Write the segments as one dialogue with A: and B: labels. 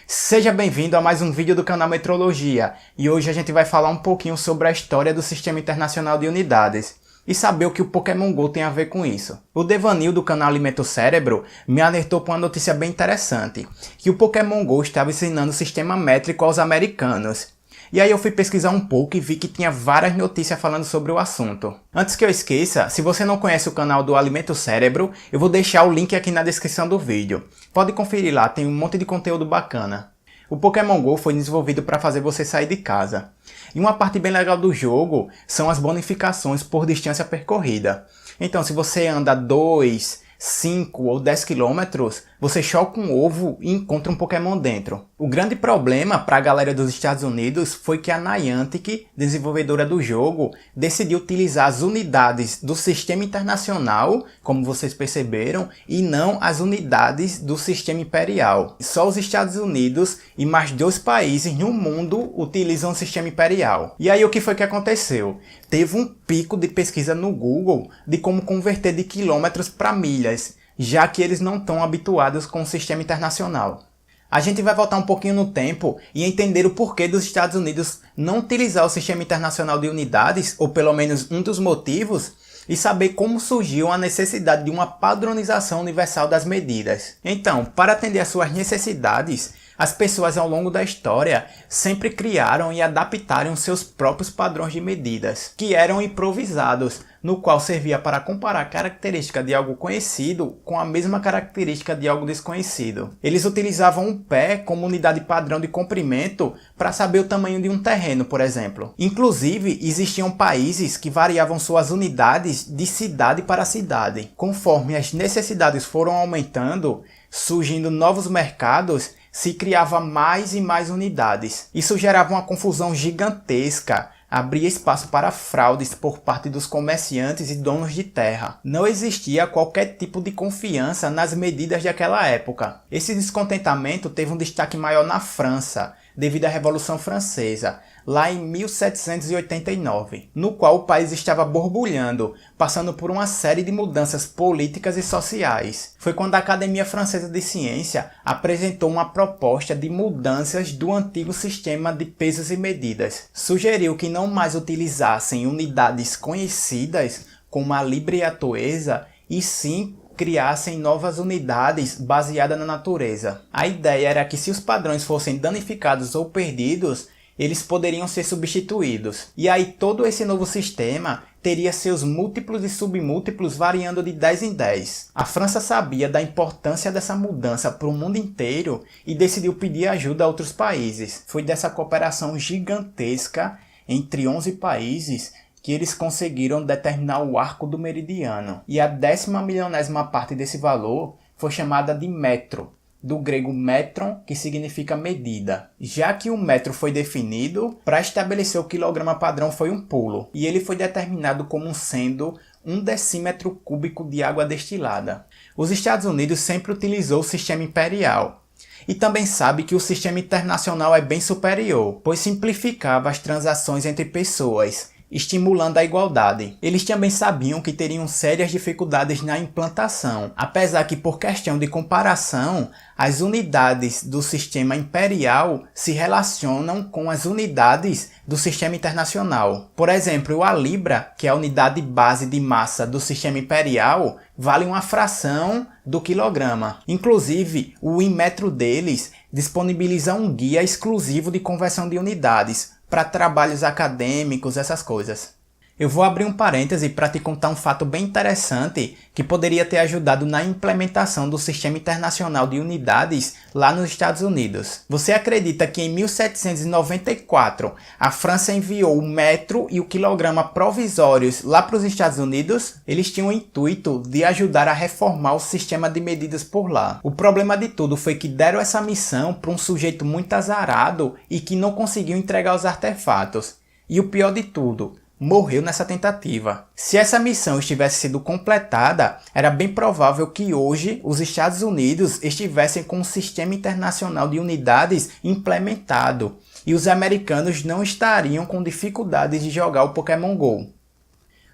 A: Seja bem-vindo a mais um vídeo do canal Metrologia, e hoje a gente vai falar um pouquinho sobre a história do Sistema Internacional de Unidades e saber o que o Pokémon GO tem a ver com isso. O Devanil do canal Alimenta o Cérebro me alertou para uma notícia bem interessante, que o Pokémon GO estava ensinando o sistema métrico aos americanos. E aí eu fui pesquisar um pouco e vi que tinha várias notícias falando sobre o assunto. Antes que eu esqueça, se você não conhece o canal do Alimenta o Cérebro, eu vou deixar o link aqui na descrição do vídeo. Pode conferir lá, tem um monte de conteúdo bacana. O Pokémon GO foi desenvolvido para fazer você sair de casa. E uma parte bem legal do jogo são as bonificações por distância percorrida. Então, se você anda 2, 5 ou 10 quilômetros, você choca um ovo e encontra um Pokémon dentro. O grande problema para a galera dos Estados Unidos foi que a Niantic, desenvolvedora do jogo, decidiu utilizar as unidades do Sistema Internacional, como vocês perceberam, e não as unidades do Sistema Imperial. Só os Estados Unidos e mais 2 países no mundo utilizam o Sistema Imperial. E aí o que foi que aconteceu? Teve um pico de pesquisa no Google de como converter de quilômetros para milhas, já que eles não estão habituados com o Sistema Internacional. A gente vai voltar um pouquinho no tempo e entender o porquê dos Estados Unidos não utilizar o Sistema Internacional de Unidades, ou pelo menos um dos motivos, e saber como surgiu a necessidade de uma padronização universal das medidas. Então, para atender às suas necessidades, as pessoas ao longo da história sempre criaram e adaptaram seus próprios padrões de medidas, que eram improvisados, no qual servia para comparar a característica de algo conhecido com a mesma característica de algo desconhecido. Eles utilizavam um pé como unidade padrão de comprimento para saber o tamanho de um terreno, por exemplo. Inclusive, existiam países que variavam suas unidades de cidade para cidade. Conforme as necessidades foram aumentando, surgindo novos mercados, se criava mais e mais unidades. Isso gerava uma confusão gigantesca, abria espaço para fraudes por parte dos comerciantes e donos de terra. Não existia qualquer tipo de confiança nas medidas daquela época. Esse descontentamento teve um destaque maior na França, devido à Revolução Francesa, lá em 1789, no qual o país estava borbulhando, passando por uma série de mudanças políticas e sociais. Foi quando a Academia Francesa de Ciência apresentou uma proposta de mudanças do antigo sistema de pesos e medidas. Sugeriu que não mais utilizassem unidades conhecidas, como a libra e a toesa, e sim criassem novas unidades baseadas na natureza. A ideia era que se os padrões fossem danificados ou perdidos, eles poderiam ser substituídos. E aí todo esse novo sistema teria seus múltiplos e submúltiplos variando de 10 em 10. A França sabia da importância dessa mudança para o mundo inteiro e decidiu pedir ajuda a outros países. Foi dessa cooperação gigantesca entre 11 países que eles conseguiram determinar o arco do meridiano. E a 10.000.000ª parte desse valor foi chamada de metro, do grego metron, que significa medida. Já que o metro foi definido, para estabelecer o quilograma padrão foi um pulo, e ele foi determinado como sendo 1 decímetro cúbico de água destilada. Os Estados Unidos sempre utilizou o sistema imperial, e também sabe que o sistema internacional é bem superior, pois simplificava as transações entre pessoas, estimulando a igualdade. Eles também sabiam que teriam sérias dificuldades na implantação, apesar que por questão de comparação, as unidades do sistema imperial se relacionam com as unidades do sistema internacional. Por exemplo, a libra, que é a unidade base de massa do sistema imperial, vale uma fração do quilograma. Inclusive, o Inmetro deles disponibiliza um guia exclusivo de conversão de unidades, para trabalhos acadêmicos, essas coisas. Eu vou abrir um parêntese para te contar um fato bem interessante que poderia ter ajudado na implementação do Sistema Internacional de Unidades lá nos Estados Unidos. Você acredita que em 1794 a França enviou o metro e o quilograma provisórios lá para os Estados Unidos? Eles tinham o intuito de ajudar a reformar o sistema de medidas por lá. O problema de tudo foi que deram essa missão para um sujeito muito azarado e que não conseguiu entregar os artefatos. E o pior de tudo, morreu nessa tentativa. Se essa missão estivesse sido completada, era bem provável que hoje os Estados Unidos estivessem com um sistema internacional de unidades implementado e os americanos não estariam com dificuldades de jogar o Pokémon GO.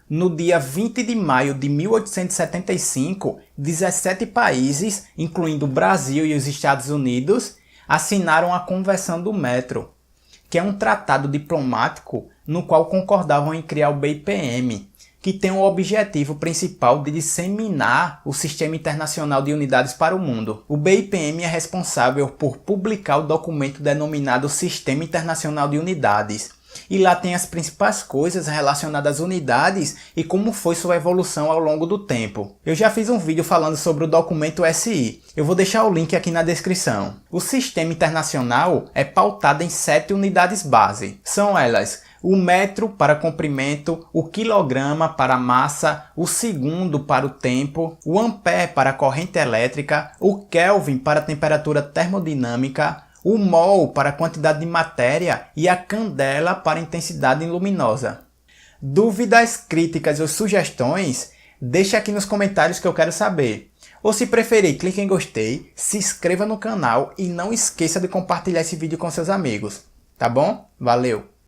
A: No dia 20 de maio de 1875, 17 países, incluindo o Brasil e os Estados Unidos, assinaram a Convenção do Metro, que é um tratado diplomático no qual concordavam em criar o BIPM, que tem o objetivo principal de disseminar o Sistema Internacional de Unidades para o mundo. O BIPM é responsável por publicar o documento denominado Sistema Internacional de Unidades, e lá tem as principais coisas relacionadas às unidades e como foi sua evolução ao longo do tempo. Eu já fiz um vídeo falando sobre o documento SI, eu vou deixar o link aqui na descrição. O Sistema Internacional é pautado em 7 unidades base. São elas: o metro para comprimento, o quilograma para massa, o segundo para o tempo, o ampere para corrente elétrica, o Kelvin para temperatura termodinâmica, o mol para quantidade de matéria e a candela para intensidade luminosa. Dúvidas, críticas ou sugestões? Deixa aqui nos comentários que eu quero saber. Ou se preferir, clique em gostei, se inscreva no canal e não esqueça de compartilhar esse vídeo com seus amigos. Tá bom? Valeu!